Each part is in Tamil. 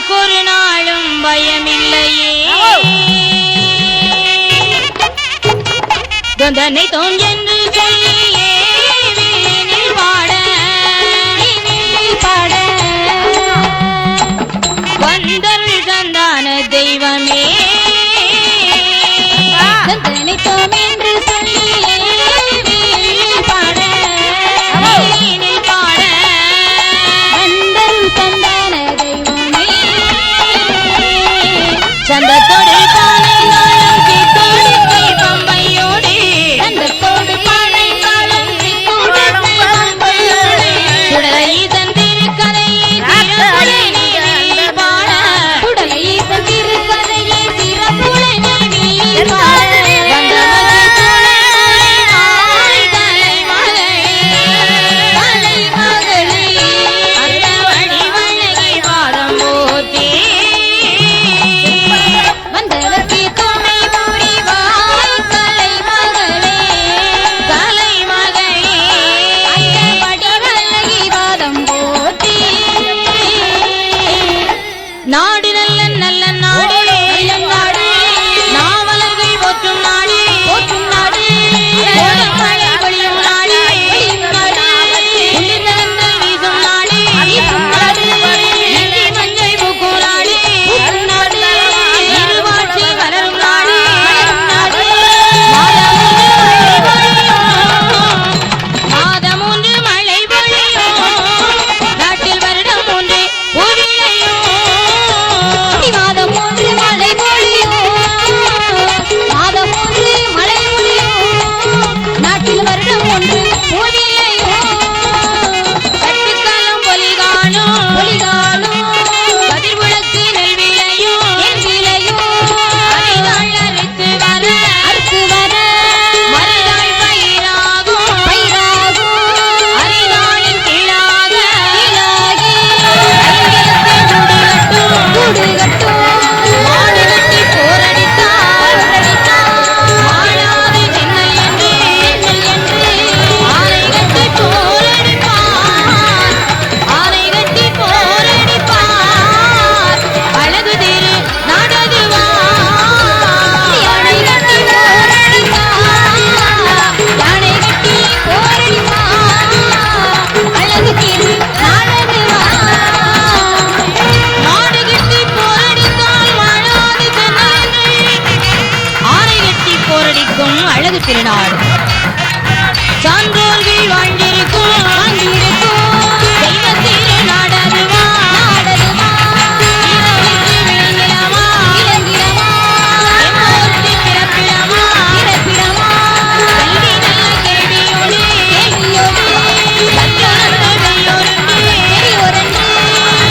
நமக்கொரு நாளும் பயமில்லையே தொந்தனை தோன்றென்று சொல்லியே வீணில் பாட வந்தருள் சந்தான தெய்வமே தொந்தனை தோமென்று சொல்லியே வீணில் பாட வந்தருள் சந்தான தெய்வமே சந்தத்தோடு பானை நாளும் சித்தோடு கை பம்பையோடு சந்தத்தோடு பானை நாளும் சித்தோடு கை பம்பையோடு சுடலை தந்திருக்கதையை சிறப்புலை நீ பாட சுடலை தந்திருக்கதையை சிறப்புலை நீ பாட நாடு நல்ல நல்ல நாடு நாடு நாவலர்கள் போற்றும் நாடு போற்றும் நாடு மழை பொழியும் நாடு குளிர்ந்தனங்கள் வீசும் நாடு இஞ்சி மஞ்சள் பூக்கும் நாடு இருவாட்சி வளரும் நாடு மாதம் ஒன்று மழை பொழியும் நாட்டில் வருடம் ஒன்று அழகு திருநாடு சான்றோர்கள் வாழ்ந்திருக்கும் தெய்வ திருநாடு அதுவா விளங்கிடமா எம்மூர்த்தி பிறப்பிடமா கல்வி நல்ல கேள்வியோடு சத்தியானந்த பெரியோருண்டு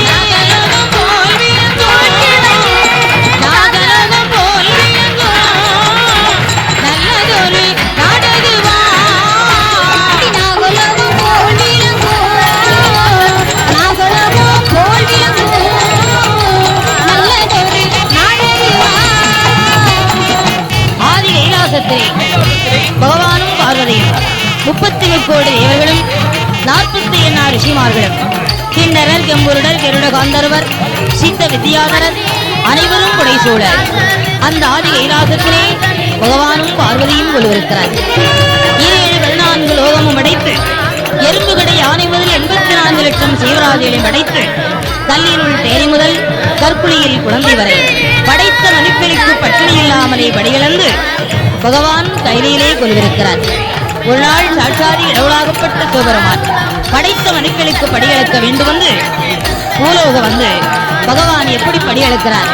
நாகலோகம் போல் விளங்கும் நாகலோகம் போல் விளங்கும் நல்லதொரு நாடகுவா நாகலோகம் போல் விளங்கும் நாகலோகம் போல் விளங்கும் நல்லதொரு நாடகுவா ஆதி கைலாசத்திலே பகவானும் பார்வதியும் 30 கோடி தேவர்களும் 48 ரிஷிமார்களும் கிண்ணரர் கெம்புருடர் கருட காந்தர்வர் சித்த வித்யாதரர் அனைவரும் புடைசூழ அந்த ஆதி கைலாசத்திலே பகவானும் பார்வதியும் கொள்வருக்கிறார் 7 லோகமும் அடைத்து எறும்பு கடை யானை முதல் 84 லட்சம் சீவராஜிகளையும் அடைத்து கல்லினுள் தேரி முதல் கற்புளியில் குழந்தை வரை படைத்த மதிப்பெருக்கு பட்டினி இல்லாமலே படிகளந்து பகவான் கையிலே கொள்வருக்கிறார். ஒரு நாள் சாட்சாதி இடவுளாகப்பட்ட சிவபெருமான் படைத்த மணிக்களுக்கு படியளக்க வேண்டும் வந்து பூலோக வந்து பகவான் எப்படி படியளக்கிறார்?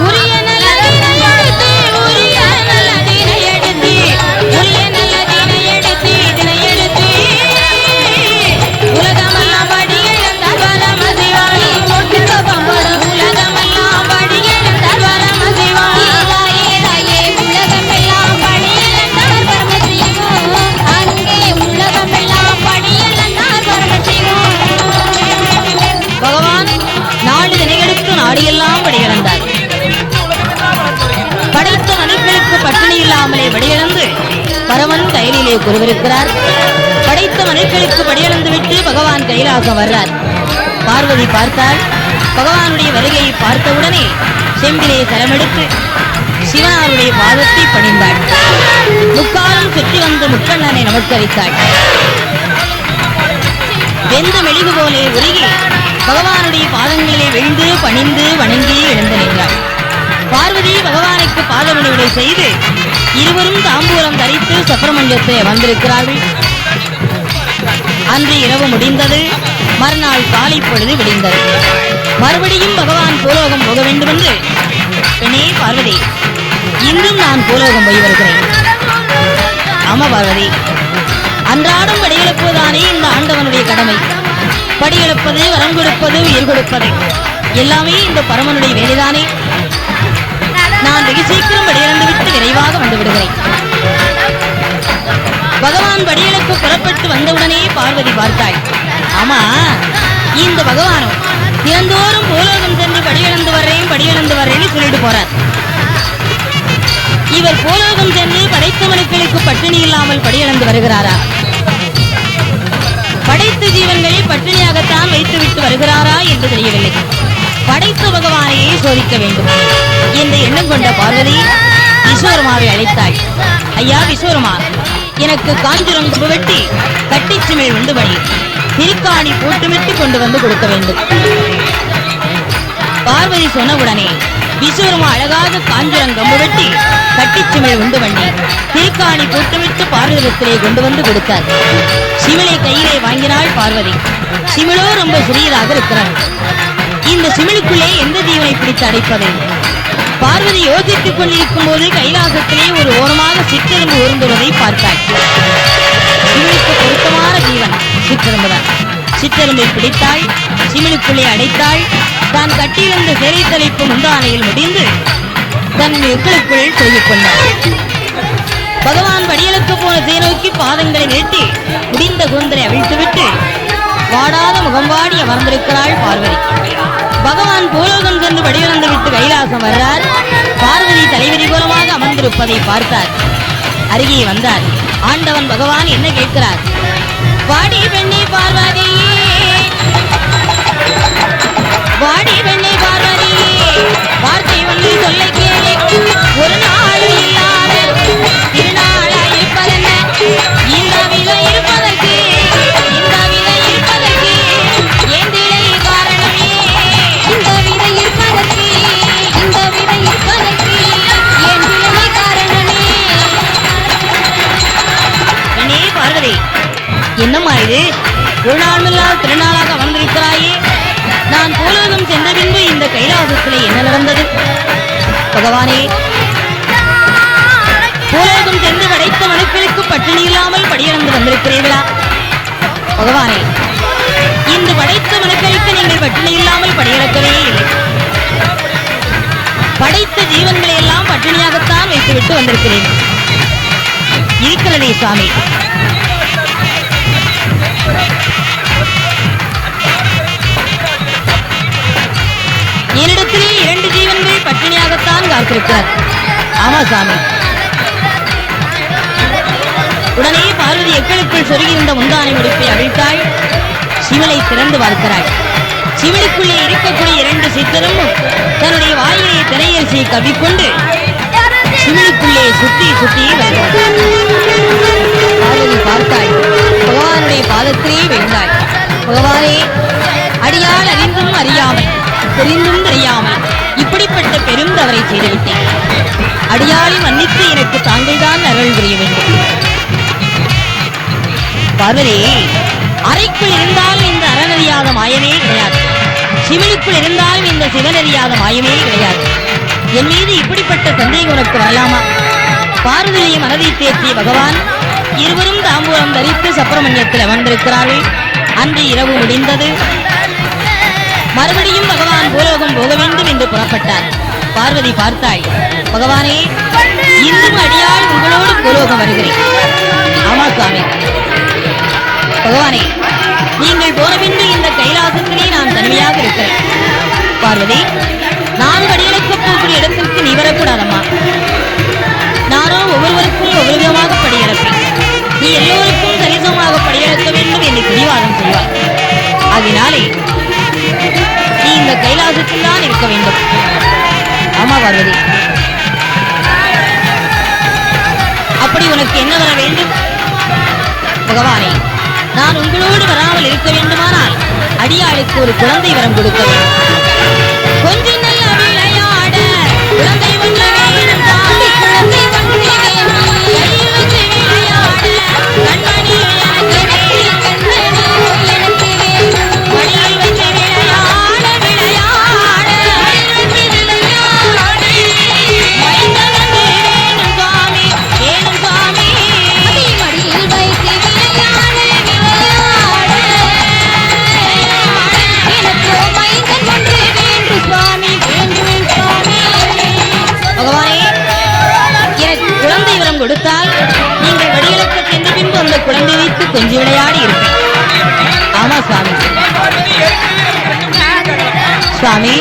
உரிய புராணத்திலே கூறவிருக்கிறார். படைத்த மனுக்களுக்கு படியளந்து விட்டு பகவான் கைலாசம் வர்றார். பார்வதி பார்த்தால் பகவானுடைய வருகையை பார்த்தவுடனே செம்பிலே தலமெடுத்து சிவனாருடைய பாதத்தை பணிந்தாள். முக்காலம் சுற்றி வந்த முக்கண்ணனை நமஸ்கரித்தாள். வெந்த மெழுகு போலே உருகி பகவானுடைய பாதங்களிலே விழுந்து பணிந்து வணங்கி எழுந்து நின்றாள். பார்வதி பகவானுக்கு பாதமணிவிடை செய்து இருவரும் தாம்பூலம் தரித்து சுப்பிரமணியத்தை வந்திருக்கிறார்கள். அன்று இரவு முடிந்தது. மறுநாள் காலை பொழுது விடிந்தது. மறுபடியும் பகவான் பூலோகம் போக வேண்டும் என்று, பெண்ணே பார்வதி, இன்றும் நான் பூலோகம் போய் வருகிறேன். ஆமா பார்வதி, அன்றாடம் படியெழுப்புவதானே இந்த ஆண்டவனுடைய கடமை. படியெழுப்பது, வரம் கொடுப்பது, உயிர் கொடுப்பது எல்லாமே இந்த பரமனுடைய வேலைதானே. நான் வெகு சீக்கிரம் படியிழந்து விட்டு விரைவாக வந்து விடுகிறேன். பகவான் படியலுக்கு புறப்பட்டு வந்தவுடனே பார்வதி பார்த்தாள். ஆமா, இந்த பகவானும் தினந்தோறும் பூலோகம் சென்று படியிழந்து வர்றேன்னு சொல்லிட்டு போறார். இவர் பூலோகம் சென்று படைத்த மனுக்களுக்கு பட்டினி இல்லாமல் படியிழந்து வருகிறாரா? படைத்த ஜீவன்களை பட்டினியாகத்தான் வைத்துவிட்டு வருகிறாரா என்று தெரியவில்லை. படைத்த பகவானையே சோதிக்க வேண்டும் என்ற எண்ணம் கொண்ட பார்வதி விஸ்வரமாவை அழைத்தாள். ஐயா விஸ்வரமா, எனக்கு காஞ்சுரம் வெட்டி கட்டிச்சுமேல் உண்டு பணி திருக்காணி போட்டுமிட்டு கொண்டு வந்து கொடுக்க வேண்டும். பார்வதி சொன்னவுடனே விஸ்வரமா அழகாக காஞ்சுரங்கம்பு வெட்டி கட்டிச்சுமேல் உண்டு பண்ணி திருக்காணி போட்டுவிட்டு பார்வதிடத்திலே கொண்டு வந்து கொடுத்தார். சிமிழை கையிலே வாங்கினாள் பார்வதி. சிமிழோ ரொம்ப சிறியதாக இருக்கிறார். இந்த சிமிழுக்குள்ளே எந்த ஜீவனை பிடித்து அடைப்பது? பார்வதி யோசித்துக் கொண்டிருக்கும் போது கைலாசத்திலே ஒரு ஓரமாக சிற்றெரும்பு ஊர்ந்துவதை பார்த்தாள். சிமிழுக்கு பொருத்தமான ஜீவன் சிற்றெரும்புதான். சிற்றெரும்பை பிடித்தாள், சிமிழுக்குள்ளே அடைத்தாள். தான் கட்டியிருந்த சிறை தலைப்பு முந்தானையில் முடிந்து தன் எக்களுக்குள் சொல்லிக் கொண்டாள். பகவான் படியலுக்கு போன தேனோக்கி பாதங்களை நீட்டி முடிந்த கூந்தலை அவிழ்த்துவிட்டு வாடாத முகம்பாடி அமர்ந்திருக்கிறாள் பார்வதி. பகவான் பூலோகம் சென்று படியிழந்து விட்டு கைலாசம் வர்றார். பார்வதி தலைவிரி கோலமாக அமர்ந்திருப்பதை பார்த்தார். அருகே வந்தார். ஆண்டவன் பகவான் என்ன கேட்கிறார்? வாடி பெண்ணே பார்வதி, வாடி பெண்ணே பார்வதி, வார்த்தை ஒன்று சொல்ல கேளு. ஒரு நாள் இல்லாத திருநாளா இருப்பதென்ன? இந்த விலை இருப்பதற்கு, இந்த விலை இருப்பதற்கு ஏந்திழை காரணமே. இந்த விலை இருப்பதற்கு, இந்த விலை இருப்பதற்கு ஏந்திழை காரணமே. பெண்ணே பார்வதி, என்னம்மா இது? ஒரு நாள் திருநாளாக வந்திருக்கிறாயே. நான் பூலோகம் சென்ற பின்பு இந்த கைலாசத்திலே என்ன நடந்தது? பகவானே, பூலோகம் சென்று படைத்த மனுக்களுக்கு பட்டினி இல்லாமல் படியிழந்து வந்திருக்கிறீர்களா? பகவானே, இந்த படைத்த மனுக்களுக்கு நீங்கள் பட்டினி இல்லாமல் படியிழக்கவே இல்லை. படைத்த ஜீவன்களை எல்லாம் பட்டினியாகத்தான் வைத்துவிட்டு வந்திருக்கிறேன். இருக்கிறதே சுவாமி. என்னிடத்திலே 2 ஜீவன்கள் பட்டினியாகத்தான் காத்திருக்கிறார். ஆமா சாமி. உடனே பார்வதி எக்களுக்குள் சொருகியிருந்த முந்தானை முடிப்பை அவிழ்த்தாள். சிவனை திறந்து பார்க்கிறாள். சிவனுக்குள்ளே இருக்கக்கூடிய 2 சித்தரும் தன்னுடைய வாயிலே திரையரசியை கவ்விக்கொண்டு சிவனுக்குள்ளே சுற்றி சுற்றி வருகிறார். பார்வதி பார்த்தாள். பகவானுடைய பாதத்திலே விழுந்தாள். பகவானே, அடியால் அறிந்தும் அறியாமல், தெரிந்தும் தெரியாமல் இப்படிப்பட்ட பெரும் தவறை செய்துவிட்டேன். அடியாளை மன்னித்து எனக்கு தாங்கள் தான் அருள் புரிய வேண்டும். பார்வதி, அறைக்குள் இருந்தாலும் இந்த அறநறியாத மாயமே கிடையாது. சிவனுக்குள் இருந்தாலும் இந்த சிவனறியாத மாயமே கிடையாது. என் மீது இப்படிப்பட்ட சந்தேகம் உனக்கு வரலாமா? பார்வதியை மனதை தேற்றிய பகவான் இருவரும் தாம்பூலம் தரித்து சுப்பிரமணியத்தில் அமர்ந்திருக்கிறார்கள். அன்று இரவு முடிந்தது. மறுபடியும் பகவான் பூலோகம் போக வேண்டும் என்று புறப்பட்டார். பார்வதி பார்த்தாள். பகவானே, இன்னும் அடியால் உங்களோடு பூலோகம் வருகிறேன். ஆமா சுவாமி. பகவானே, நீங்கள் போன பின்பு இந்த கைலாசத்திலே நான் தனிமையாக இருக்கிறேன். பார்வதி, நான் படியலுக்கு போகிற இடத்திற்கு நீ வரக்கூடாதம்மா. நானோ ஒவ்வொருவருக்கும் ஒவ்வொரு விதமாக படியெடுப்பேன். நீ எல்லோருக்கும் சரிசமமாக படியெடுக்க வேண்டும் என்று பிடிவாதம் செய்வார். அதனாலே நீ இந்த கைலாசத்தில் தான் இருக்க வேண்டும். ஆமா பார்வதி, அப்படி உனக்கு என்ன வர வேண்டும்? பகவானே, நான் உங்களோடு வராமல் இருக்க வேண்டுமானால் அடியாளுக்கு ஒரு குழந்தை வரம் கொடுக்க வேண்டும். கொஞ்சம் நல்ல விளையாட குழந்தை ஒன்று வேணும் தாண்டி, குழந்தை ஒன்று வேணும் கையில் வச்சு விளையாட கண்மணி எனக்கு வேணும், எனக்கு வேணும் மடியில் வச்சு விளையாட விளையாட மைந்தன் ஒன்று வேணும் சுவாமி, வேணும் சுவாமி மடியில் வைத்து விளையாட விளையாட எனக்கு மைந்தன் ஒன்று வேண்டும் சுவாமி, வேண்டும் சுவாமி. பகவானே, எனக்கு குழந்தை வரம் கொடுத்தால் நீங்கள் வடிவிலக்க சென்ற பின்பு அந்த குழந்தை வைத்து கொஞ்சம் விளையாடி இருப்பேன். ஆமா சுவாமி. சுவாமி,